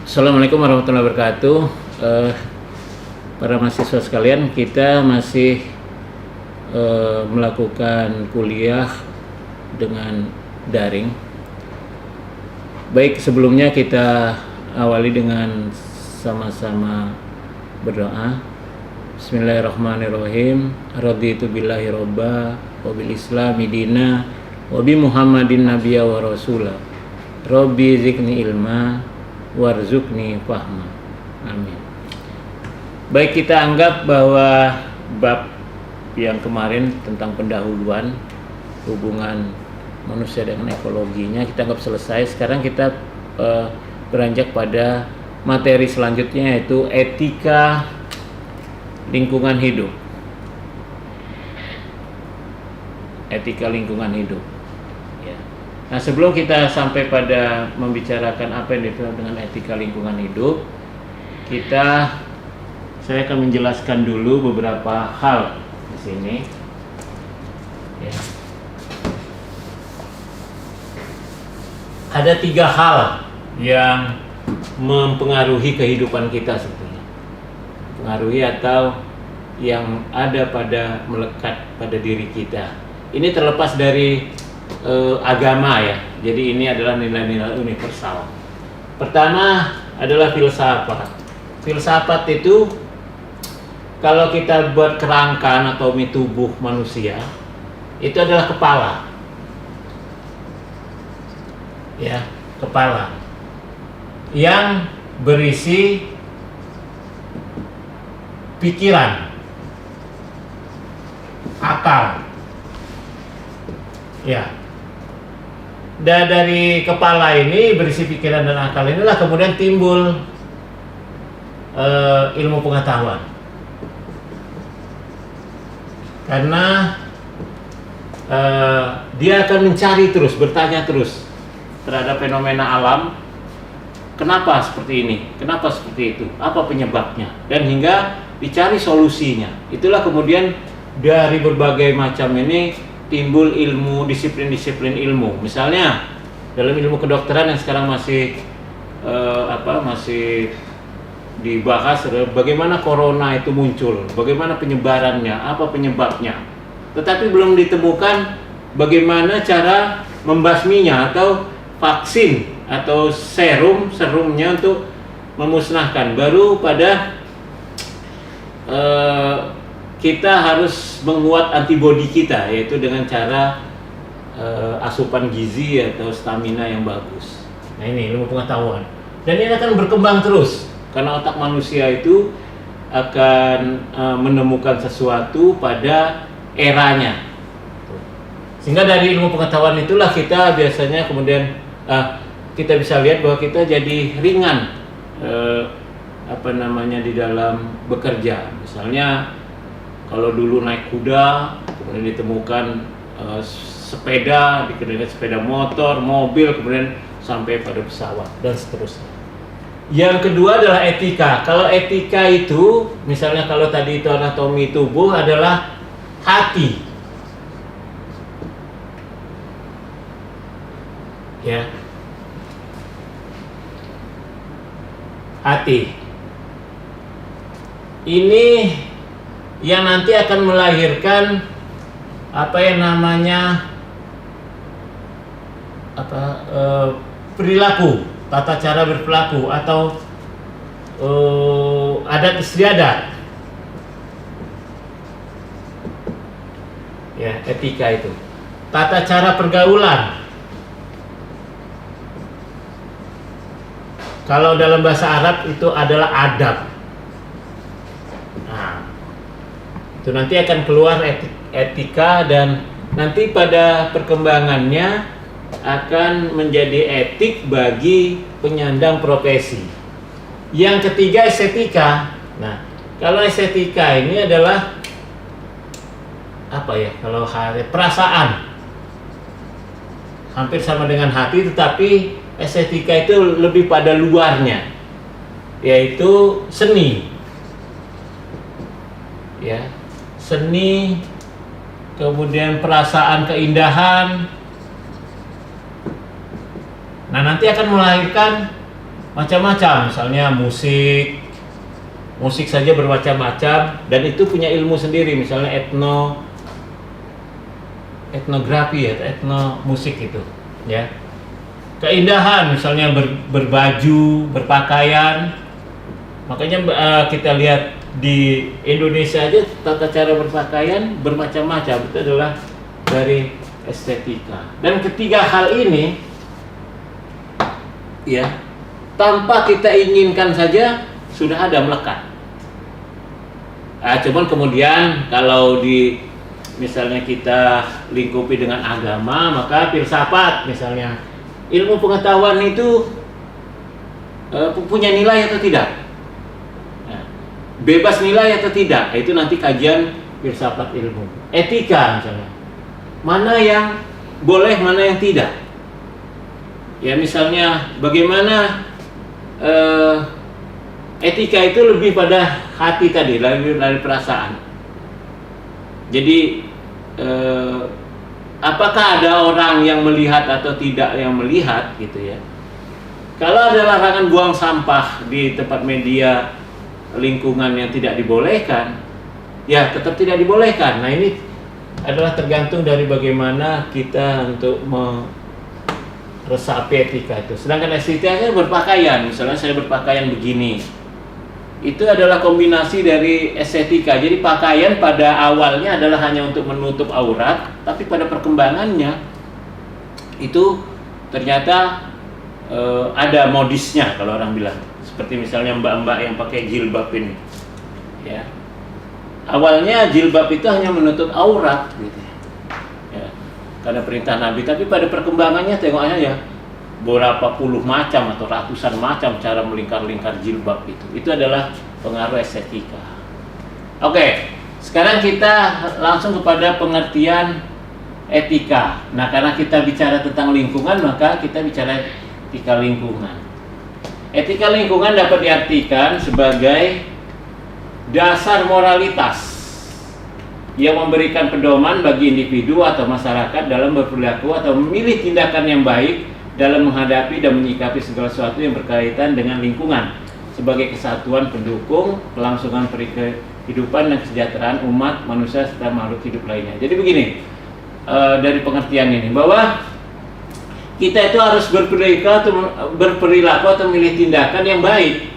Assalamualaikum warahmatullahi wabarakatuh. Para mahasiswa sekalian, kita masih melakukan kuliah dengan daring. Baik, sebelumnya kita awali dengan sama-sama berdoa. Bismillahirrahmanirrahim. Raditu billahi robba wa bil islami dina wa bi Muhammadin nabiyya wa rasula. Rabbi zidni ilma warzuqni fahma. Amin. Baik, kita anggap bahwa bab yang kemarin tentang pendahuluan hubungan manusia dengan ekologinya kita anggap selesai. Sekarang kita beranjak pada materi selanjutnya, yaitu etika lingkungan hidup. Etika lingkungan hidup. Ya. Nah, sebelum kita sampai pada membicarakan apa yang dimaksud dengan etika lingkungan hidup, saya akan menjelaskan dulu beberapa hal di sini. Ya. Ada 3 hal yang mempengaruhi kehidupan kita sebetulnya. Mempengaruhi atau yang ada pada melekat pada diri kita. Ini terlepas dari agama ya. Jadi ini adalah nilai-nilai universal. Pertama adalah filsafat. Filsafat itu kalau kita buat kerangka anatomi tubuh manusia, itu adalah kepala. Ya, kepala yang berisi pikiran, akal. Ya. Dan dari kepala ini berisi pikiran dan akal inilah kemudian timbul ilmu pengetahuan. Karena dia akan mencari terus, bertanya terus terhadap fenomena alam. Kenapa seperti ini? Kenapa seperti itu? Apa penyebabnya? Dan hingga dicari solusinya. Itulah kemudian dari berbagai macam ini timbul ilmu, disiplin-disiplin ilmu. Misalnya dalam ilmu kedokteran yang sekarang masih masih dibahas adalah bagaimana corona itu muncul, bagaimana penyebarannya, apa penyebabnya. Tetapi belum ditemukan bagaimana cara membasminya atau vaksin atau serumnya untuk memusnahkan. Baru pada kita harus menguat antibodi kita, yaitu dengan cara asupan gizi atau stamina yang bagus. Nah, ini ilmu pengetahuan. Dan ini akan berkembang terus karena otak manusia itu akan menemukan sesuatu pada eranya. Sehingga dari ilmu pengetahuan itulah kita biasanya kemudian kita bisa lihat bahwa kita jadi ringan di dalam bekerja. Misalnya kalau dulu naik kuda, kemudian ditemukan sepeda, dikemudian sepeda motor, mobil, kemudian sampai pada pesawat dan seterusnya. Yang kedua adalah etika. Kalau etika itu, misalnya kalau tadi itu anatomi tubuh adalah hati. Ya. Hati. Ini yang nanti akan melahirkan perilaku, tata cara berperilaku atau adat istiadat. Ya, etika itu. Tata cara pergaulan. Kalau dalam bahasa Arab itu adalah adab. Nah, itu nanti akan keluar etika dan nanti pada perkembangannya akan menjadi etik bagi penyandang profesi. Yang ketiga estetika. Nah, kalau estetika ini adalah kalau perasaan. Hampir sama dengan hati, tetapi estetika itu lebih pada luarnya, yaitu seni. Ya, seni, kemudian perasaan keindahan. Nah, nanti akan melahirkan macam-macam, misalnya musik saja bermacam-macam dan itu punya ilmu sendiri, misalnya etnografi ya, etnomusik itu ya. Keindahan misalnya berbaju, berpakaian. Makanya kita lihat di Indonesia aja tata cara berpakaian bermacam-macam, itu adalah dari estetika. Dan ketiga hal ini ya, tanpa kita inginkan saja sudah ada melekat. Cuman kemudian kalau misalnya kita lingkupi dengan agama, maka filsafat misalnya, ilmu pengetahuan itu punya nilai atau tidak, bebas nilai atau tidak, itu nanti kajian filsafat ilmu. Etika misalnya, mana yang boleh, mana yang tidak. Ya misalnya bagaimana etika itu lebih pada hati tadi, dari perasaan. Jadi apakah ada orang yang melihat atau tidak yang melihat gitu ya. Kalau ada larangan buang sampah di tempat media lingkungan yang tidak dibolehkan, ya tetap tidak dibolehkan. Nah ini adalah tergantung dari bagaimana kita untuk meresapi etika itu. Sedangkan estetika berpakaian, misalnya saya berpakaian begini, itu adalah kombinasi dari estetika. Jadi pakaian pada awalnya adalah hanya untuk menutup aurat, tapi pada perkembangannya itu ternyata ada modisnya kalau orang bilang. Seperti misalnya mbak-mbak yang pakai jilbab ini, ya. Awalnya jilbab itu hanya menutup aurat, gitu ya, karena perintah Nabi. Tapi pada perkembangannya tengoknya ya, berapa puluh macam atau ratusan macam cara melingkar-lingkar jilbab itu. Itu adalah pengaruh estetika. Oke, sekarang kita langsung kepada pengertian etika. Nah, karena kita bicara tentang lingkungan, maka kita bicara etika lingkungan. Etika lingkungan dapat diartikan sebagai dasar moralitas yang memberikan pedoman bagi individu atau masyarakat dalam berperilaku atau memilih tindakan yang baik dalam menghadapi dan menyikapi segala sesuatu yang berkaitan dengan lingkungan sebagai kesatuan pendukung kelangsungan kehidupan dan kesejahteraan umat manusia serta makhluk hidup lainnya. Jadi begini, dari pengertian ini bahwa kita itu harus berperilaku atau memilih tindakan yang baik,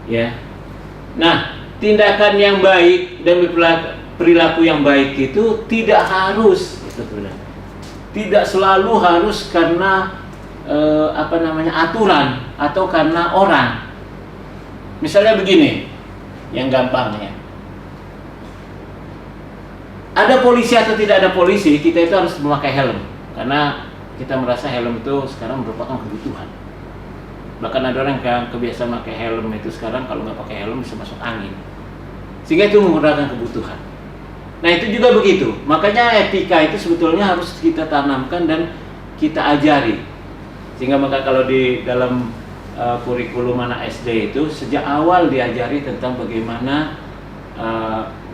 ya. Nah, tindakan yang baik dan perilaku yang baik itu tidak harus, tidak selalu harus karena aturan atau karena orang. Misalnya begini, yang gampangnya, ada polisi atau tidak ada polisi, kita itu harus memakai helm karena kita merasa helm itu sekarang merupakan kebutuhan. Bahkan ada orang yang kebiasaan pakai helm itu sekarang kalau nggak pakai helm bisa masuk angin, sehingga itu merupakan kebutuhan. Nah itu juga begitu. Makanya etika itu sebetulnya harus kita tanamkan dan kita ajari. Sehingga maka kalau di dalam kurikulum anak SD itu sejak awal diajari tentang bagaimana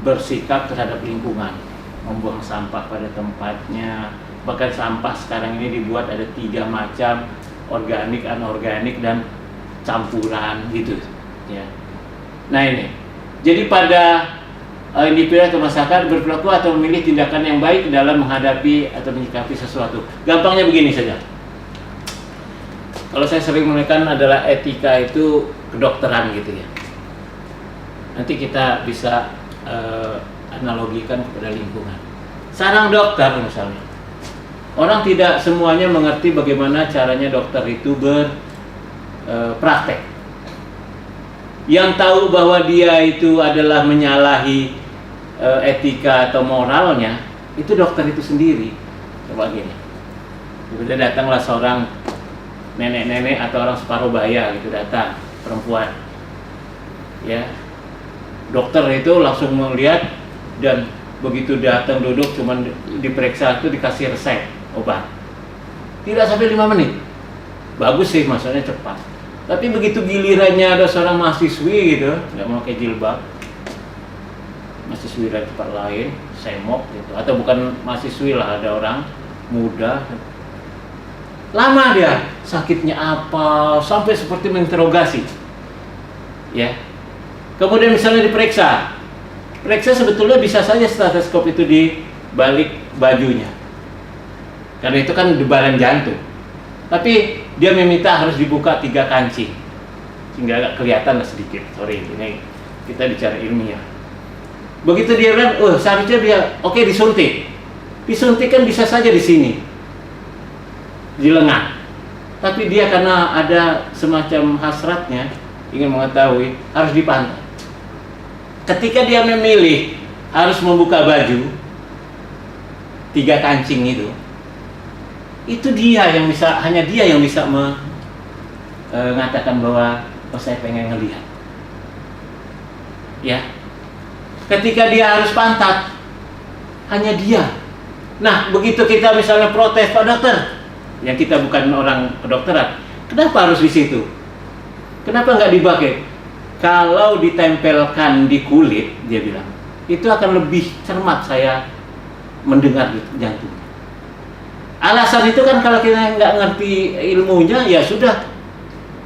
bersikap terhadap lingkungan, membuang sampah pada tempatnya. Bahkan sampah sekarang ini dibuat ada 3 macam, organik, anorganik, dan campuran gitu ya. Nah ini, jadi pada individu atau masyarakat berperilaku atau memilih tindakan yang baik dalam menghadapi atau menyikapi sesuatu. Gampangnya begini saja. Kalau saya sering menekan adalah etika itu kedokteran gitu ya. Nanti kita bisa analogikan kepada lingkungan. Seorang dokter misalnya, orang tidak semuanya mengerti bagaimana caranya dokter itu berpraktek. Yang tahu bahwa dia itu adalah menyalahi etika atau moralnya, itu dokter itu sendiri. Coba gini, kemudian datanglah seorang nenek-nenek atau orang separuh baya gitu, datang perempuan, ya. Dokter itu langsung melihat dan begitu datang duduk cuman diperiksa itu dikasih resep obat, tidak sampai 5 menit. Bagus sih, maksudnya cepat. Tapi begitu gilirannya ada seorang mahasiswi gitu, nggak mau pakai jilbab, mahasiswi dari tempat lain, semok gitu, atau bukan mahasiswi lah, ada orang muda, Lama dia, sakitnya apa, sampai seperti menginterogasi. Ya. Kemudian misalnya diperiksa. Periksa sebetulnya bisa saja stetoskop itu di balik bajunya. Karena itu kan debaran jantung. Tapi dia meminta harus dibuka 3 kancing. Sehingga agak kelihatan lah sedikit. Sorry, ini kita bicara ilmiah. Begitu dia bilang, oh seharusnya dia, oke, disuntik. Disuntik kan bisa saja di sini. Di lengan. Tapi dia karena ada semacam hasratnya, ingin mengetahui, harus dipantau. Ketika dia memilih harus membuka baju 3 kancing itu dia yang bisa, hanya dia yang bisa mengatakan bahwa oh saya pengen ngelihat. Ya. Ketika dia harus pantat, hanya dia. Nah, begitu kita misalnya protes, Pak Dokter, yang kita bukan orang kedokteran, kenapa harus di situ? Kenapa nggak dipakai? Kalau ditempelkan di kulit, dia bilang, itu akan lebih cermat saya mendengar jantung. Alasan itu kan kalau kita nggak ngerti ilmunya, ya sudah.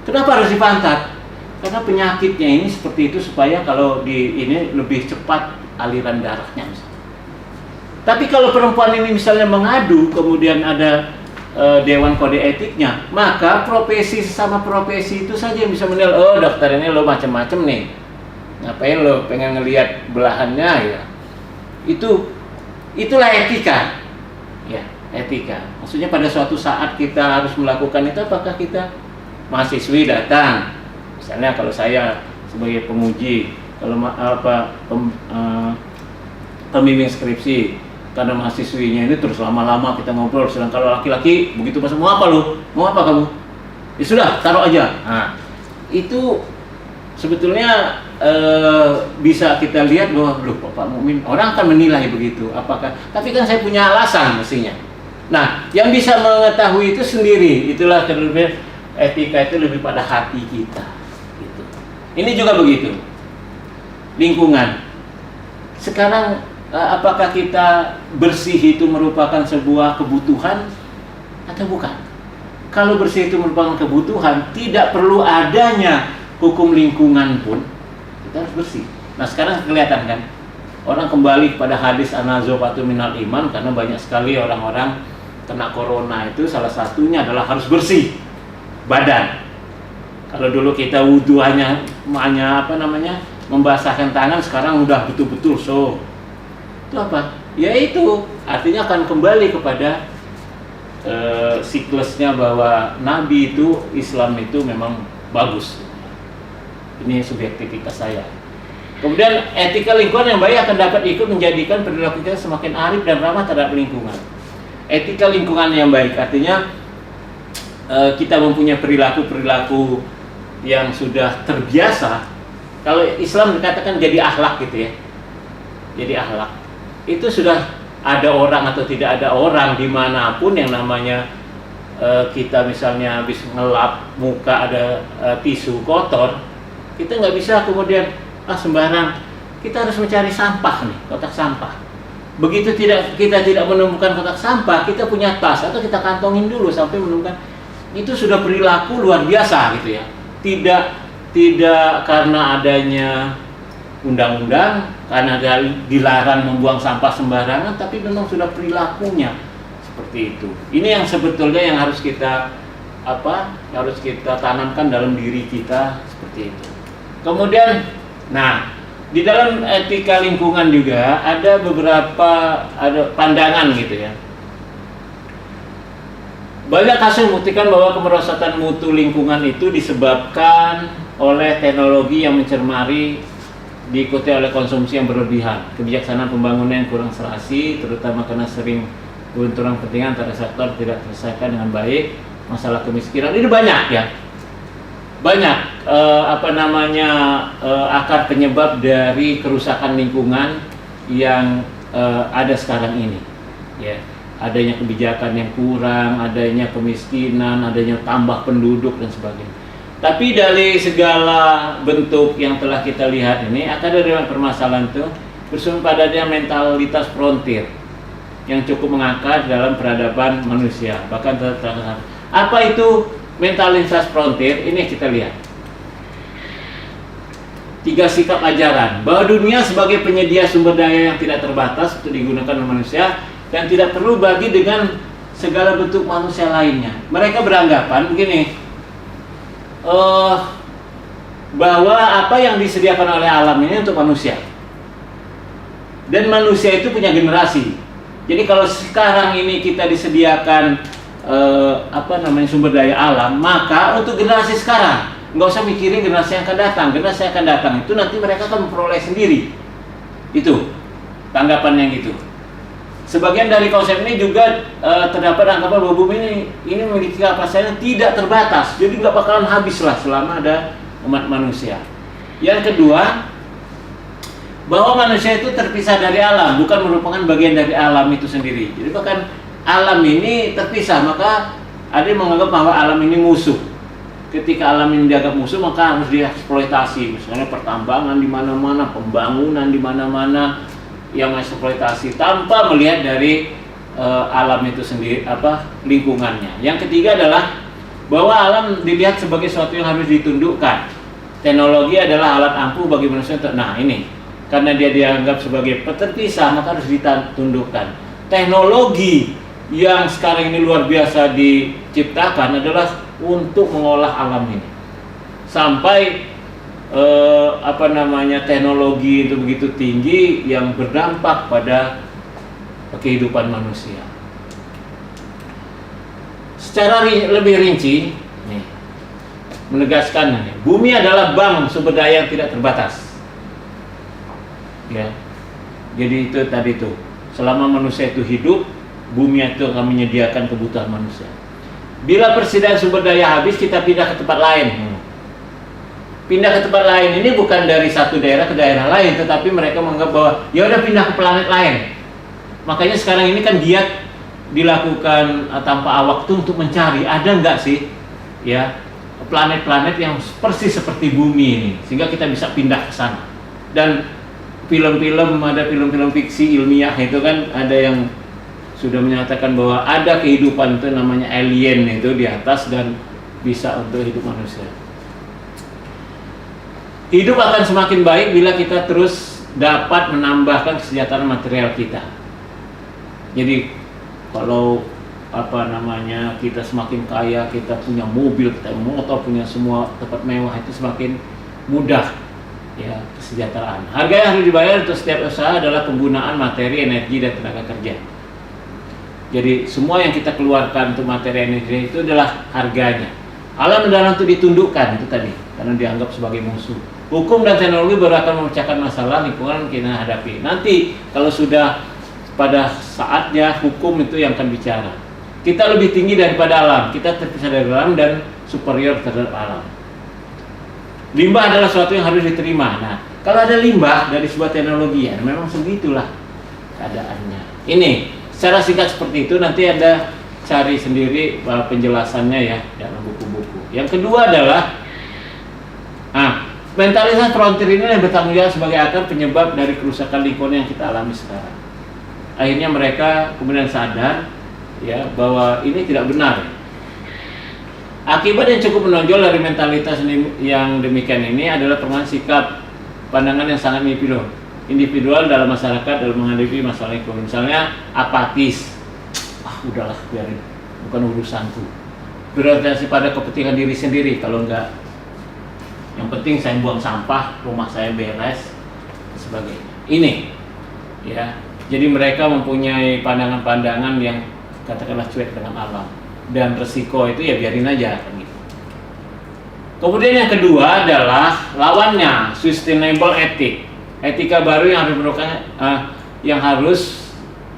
Kenapa harus dipantat? Karena penyakitnya ini seperti itu supaya kalau di ini lebih cepat aliran darahnya. Tapi kalau perempuan ini misalnya mengadu, kemudian ada dewan kode etiknya, maka profesi sesama profesi itu saja yang bisa menilai, oh dokter ini lo macam-macam nih, ngapain lo pengen ngelihat belahannya ya. Itulah etika. Ya, etika. Maksudnya pada suatu saat kita harus melakukan itu, apakah kita mahasiswi datang, misalnya kalau saya sebagai penguji, kalau pembimbing skripsi, karena mahasiswinya ini terus lama-lama kita ngobrol, sedang kalau laki-laki begitu pas mau apa lu? Mau apa kamu? Ya sudah, taruh aja. Nah, itu sebetulnya bisa kita lihat bahwa loh Pak Mukmin, orang akan menilai begitu. Apakah? Tapi kan saya punya alasan mestinya. Nah, yang bisa mengetahui itu sendiri. Itulah terlebih etika itu lebih pada hati kita. Gitu. Ini juga begitu. Lingkungan. Sekarang apakah kita bersih itu merupakan sebuah kebutuhan atau bukan? Kalau bersih itu merupakan kebutuhan, tidak perlu adanya hukum lingkungan pun, kita harus bersih. Nah sekarang kelihatan kan, orang kembali kepada hadis an-nazafatu minal iman, karena banyak sekali orang-orang kena corona itu salah satunya adalah harus bersih badan. Kalau dulu kita wudhu hanya membasahkan tangan, sekarang udah betul-betul itu apa? Ya itu artinya akan kembali kepada siklusnya bahwa Nabi itu, Islam itu memang bagus. Ini subjektivitas saya. Kemudian etika lingkungan yang baik akan dapat ikut menjadikan perilaku kita semakin arif dan ramah terhadap lingkungan. Etika lingkungan yang baik artinya kita mempunyai perilaku-perilaku yang sudah terbiasa. Kalau Islam dikatakan jadi akhlak gitu ya. Jadi akhlak. Itu sudah ada orang atau tidak ada orang dimanapun yang namanya kita misalnya habis ngelap muka ada tisu kotor, kita nggak bisa kemudian sembarang, kita harus mencari sampah nih, kotak sampah. Begitu kita tidak menemukan kotak sampah, kita punya tas atau kita kantongin dulu sampai menemukan. Itu sudah perilaku luar biasa gitu ya. Tidak karena adanya undang-undang, karena dilarang membuang sampah sembarangan, tapi memang sudah perilakunya seperti itu. Ini yang sebetulnya yang harus kita harus kita tanamkan dalam diri kita seperti itu. Kemudian, di dalam etika lingkungan juga ada beberapa pandangan gitu ya. Banyak kasus membuktikan bahwa kemerosotan mutu lingkungan itu disebabkan oleh teknologi yang mencemari, diikuti oleh konsumsi yang berlebihan, kebijaksanaan pembangunan yang kurang serasi, terutama karena sering benturan kepentingan antara sektor tidak terselesaikan dengan baik, masalah kemiskinan ini banyak ya, banyak akar penyebab dari kerusakan lingkungan yang ada sekarang ini, ya, adanya kebijakan yang kurang, adanya kemiskinan, adanya tambah penduduk dan sebagainya. Tapi dari segala bentuk yang telah kita lihat ini, akar dari permasalahan itu bersumber padanya mentalitas frontier yang cukup mengakar dalam peradaban manusia. Bahkan Apa itu mentalitas frontier? Ini kita lihat. 3 sikap ajaran bahwa dunia sebagai penyedia sumber daya yang tidak terbatas untuk digunakan oleh manusia dan tidak perlu bagi dengan segala bentuk manusia lainnya. Mereka beranggapan begini, bahwa apa yang disediakan oleh alam ini untuk manusia, dan manusia itu punya generasi. Jadi kalau sekarang ini kita disediakan sumber daya alam, maka untuk generasi sekarang nggak usah mikirin generasi yang akan datang. Generasi yang akan datang itu nanti mereka akan memperoleh sendiri. Itu tanggapan yang gitu. Sebagian dari konsep ini juga terdapat anggapan bahwa bumi ini memiliki kapasitas yang tidak terbatas. Jadi nggak bakalan habis lah selama ada umat manusia. Yang kedua, bahwa manusia itu terpisah dari alam, bukan merupakan bagian dari alam itu sendiri. Jadi bahkan alam ini terpisah, maka ada yang menganggap bahwa alam ini musuh. Ketika alam ini dianggap musuh, maka harus dieksploitasi. Misalnya pertambangan di mana-mana, pembangunan di mana-mana yang eksploitasi tanpa melihat dari alam itu sendiri, lingkungannya. Yang ketiga adalah bahwa alam dilihat sebagai sesuatu yang harus ditundukkan. Teknologi adalah alat ampuh bagi manusia untuk, nah ini, karena dia dianggap sebagai terpisah, maka harus ditundukkan. Teknologi yang sekarang ini luar biasa diciptakan adalah untuk mengolah alam ini sampai teknologi itu begitu tinggi yang berdampak pada kehidupan manusia. Secara lebih rinci, nih, menegaskan nih, bumi adalah bank sumber daya yang tidak terbatas. Ya, jadi itu tadi tuh, selama manusia itu hidup, bumi itu akan menyediakan kebutuhan manusia. Bila persediaan sumber daya habis, kita pindah ke tempat lain. Pindah ke tempat lain ini bukan dari satu daerah ke daerah lain, tetapi mereka menganggap bahwa ya udah pindah ke planet lain. Makanya sekarang ini kan giat dilakukan tanpa awak tuh untuk mencari ada nggak sih ya planet-planet yang persis seperti bumi ini, sehingga kita bisa pindah ke sana. Dan ada film-film fiksi ilmiah itu kan ada yang sudah menyatakan bahwa ada kehidupan itu namanya alien itu di atas dan bisa untuk hidup manusia. Hidup akan semakin baik bila kita terus dapat menambahkan kesejahteraan material kita. Jadi kalau kita semakin kaya, kita punya mobil, kita motor, punya semua tempat mewah, itu semakin mudah ya kesejahteraan. Harga yang harus dibayar untuk setiap usaha adalah penggunaan materi, energi, dan tenaga kerja. Jadi semua yang kita keluarkan untuk materi energi itu adalah harganya. Alam adalah untuk ditundukkan, itu tadi, karena dianggap sebagai musuh. Hukum dan teknologi baru akan memecahkan masalah lingkungan yang kita hadapi. Nanti kalau sudah pada saatnya, hukum itu yang akan bicara. Kita lebih tinggi daripada alam, kita terpisah dari alam dan superior terhadap alam. Limbah adalah sesuatu yang harus diterima. Nah, kalau ada limbah dari sebuah teknologi, ya memang segitulah keadaannya. Ini secara singkat seperti itu, nanti Anda cari sendiri penjelasannya ya dalam buku-buku. Yang kedua adalah mentalitas frontier ini yang bertanggung jawab sebagai akar penyebab dari kerusakan lingkungan yang kita alami sekarang. Akhirnya mereka kemudian sadar ya bahwa ini tidak benar. Akibat yang cukup menonjol dari mentalitas yang demikian ini adalah pengaruh sikap pandangan yang sangat individual dalam masyarakat dalam menghadapi masalah lingkungan. Misalnya apatis, udahlah biarin, bukan urusanku. Berorientasi pada kepentingan diri sendiri. Kalau enggak, yang penting saya buang sampah, rumah saya beres, dan sebagainya. Ini, ya. Jadi mereka mempunyai pandangan-pandangan yang katakanlah cuek dengan alam, dan resiko itu ya biarin aja. Gitu. Kemudian yang kedua adalah lawannya, sustainable ethic. Etika baru yang harus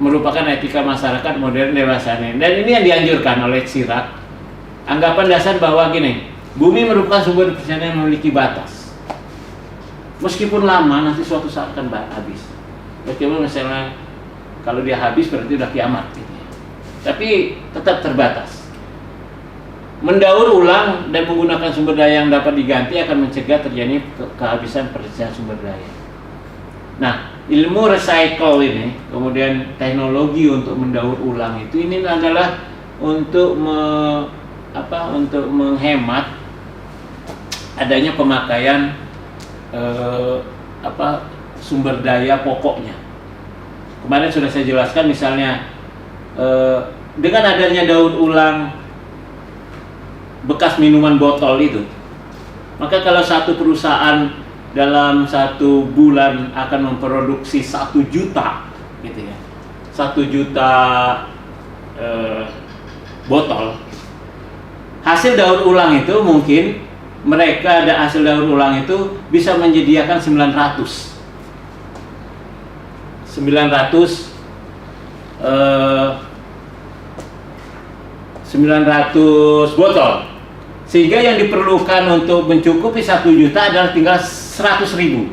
merupakan etika masyarakat modern dewasa ini. Dan ini yang dianjurkan oleh Chirac. Anggapan dasar bahwa gini, bumi merupakan sumber persediaan yang memiliki batas. Meskipun lama, nanti suatu saat akan habis. Bagaimana misalnya kalau dia habis berarti udah kiamat gitu. Tapi tetap terbatas. Mendaur ulang dan menggunakan sumber daya yang dapat diganti akan mencegah terjadi kehabisan persediaan sumber daya. Nah, ilmu recycle ini, kemudian teknologi untuk mendaur ulang itu, ini adalah untuk untuk menghemat adanya pemakaian sumber daya pokoknya. Kemarin sudah saya jelaskan, misalnya dengan adanya daur ulang bekas minuman botol itu, maka kalau satu perusahaan dalam 1 bulan akan memproduksi 1 juta gitu ya, 1 juta botol, hasil daur ulang itu mungkin mereka ada hasil daur ulang itu bisa menyediakan 900 botol, sehingga yang diperlukan untuk mencukupi 1 juta adalah tinggal 100.000.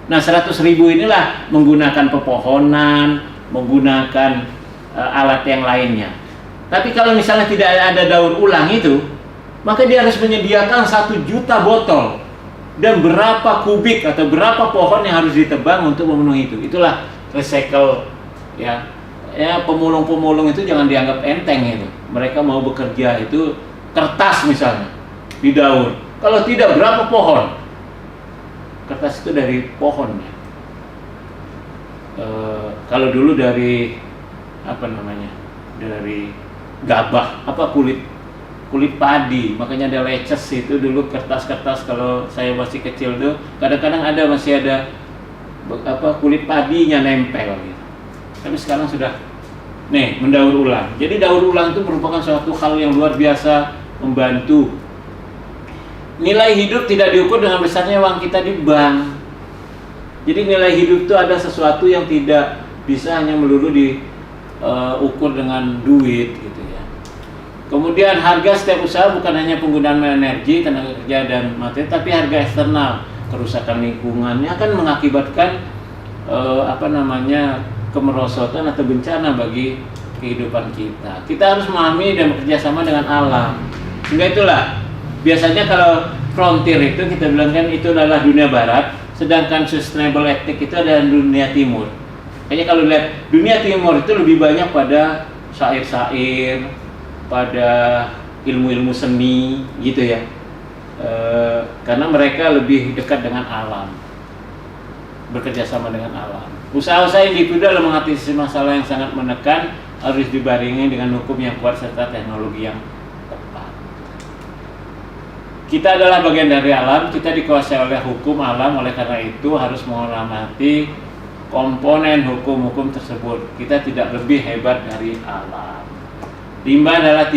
Nah, 100.000 inilah menggunakan pepohonan, menggunakan alat yang lainnya. Tapi kalau misalnya tidak ada daur ulang itu, maka dia harus menyediakan 1 juta botol, dan berapa kubik atau berapa pohon yang harus ditebang untuk memenuhi itu. Itulah recycle ya. Ya, pemulung-pemulung itu jangan dianggap enteng itu. Mereka mau bekerja itu kertas misalnya didaur. Kalau tidak, berapa pohon? Kertas itu dari pohonnya. Kalau dulu dari dari gabah, kulit padi, makanya ada leces itu dulu kertas-kertas. Kalau saya masih kecil tuh kadang-kadang masih ada kulit padinya nempel gitu. Tapi sekarang sudah mendaur ulang. Jadi daur ulang itu merupakan suatu hal yang luar biasa membantu. Nilai hidup tidak diukur dengan besarnya uang kita di bank. Jadi nilai hidup itu ada sesuatu yang tidak bisa hanya melulu diukur dengan duit gitu ya. Kemudian harga setiap usaha bukan hanya penggunaan energi, tenaga kerja dan materi, tapi harga eksternal, kerusakan lingkungannya akan mengakibatkan kemerosotan atau bencana bagi kehidupan kita. Kita harus memahami dan bekerja sama dengan alam. Sehingga itulah biasanya kalau frontier itu kita bilang kan itu adalah dunia barat, sedangkan sustainable ethic itu adalah dunia timur. Kayaknya kalau lihat dunia timur itu lebih banyak pada syair-syair, pada ilmu-ilmu seni gitu ya. Karena mereka lebih dekat dengan alam, bekerja sama dengan alam. Usaha-usaha individu dalam mengatasi masalah yang sangat menekan harus dibarengi dengan hukum yang kuat serta teknologi yang tepat. Kita adalah bagian dari alam, kita dikuasai oleh hukum alam, oleh karena itu harus menghormati komponen hukum-hukum tersebut. Kita tidak lebih hebat dari alam. Limbah adalah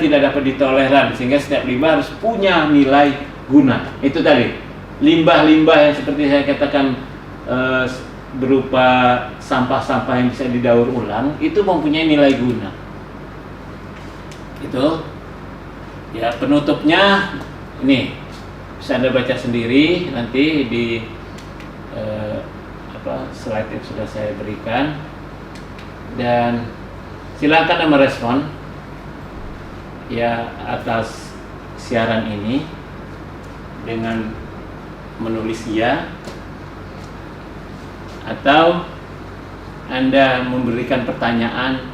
tidak dapat ditoleran, sehingga setiap limbah harus punya nilai guna. Itu tadi, limbah-limbah yang seperti saya katakan berupa sampah-sampah yang bisa didaur ulang itu mempunyai nilai guna. Itu ya, penutupnya ini bisa Anda baca sendiri nanti di slide yang sudah saya berikan, dan silakan Anda merespon ya atas siaran ini dengan menulis ya, atau Anda memberikan pertanyaan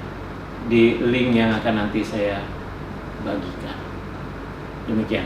di link yang akan nanti saya bagikan. Demikian.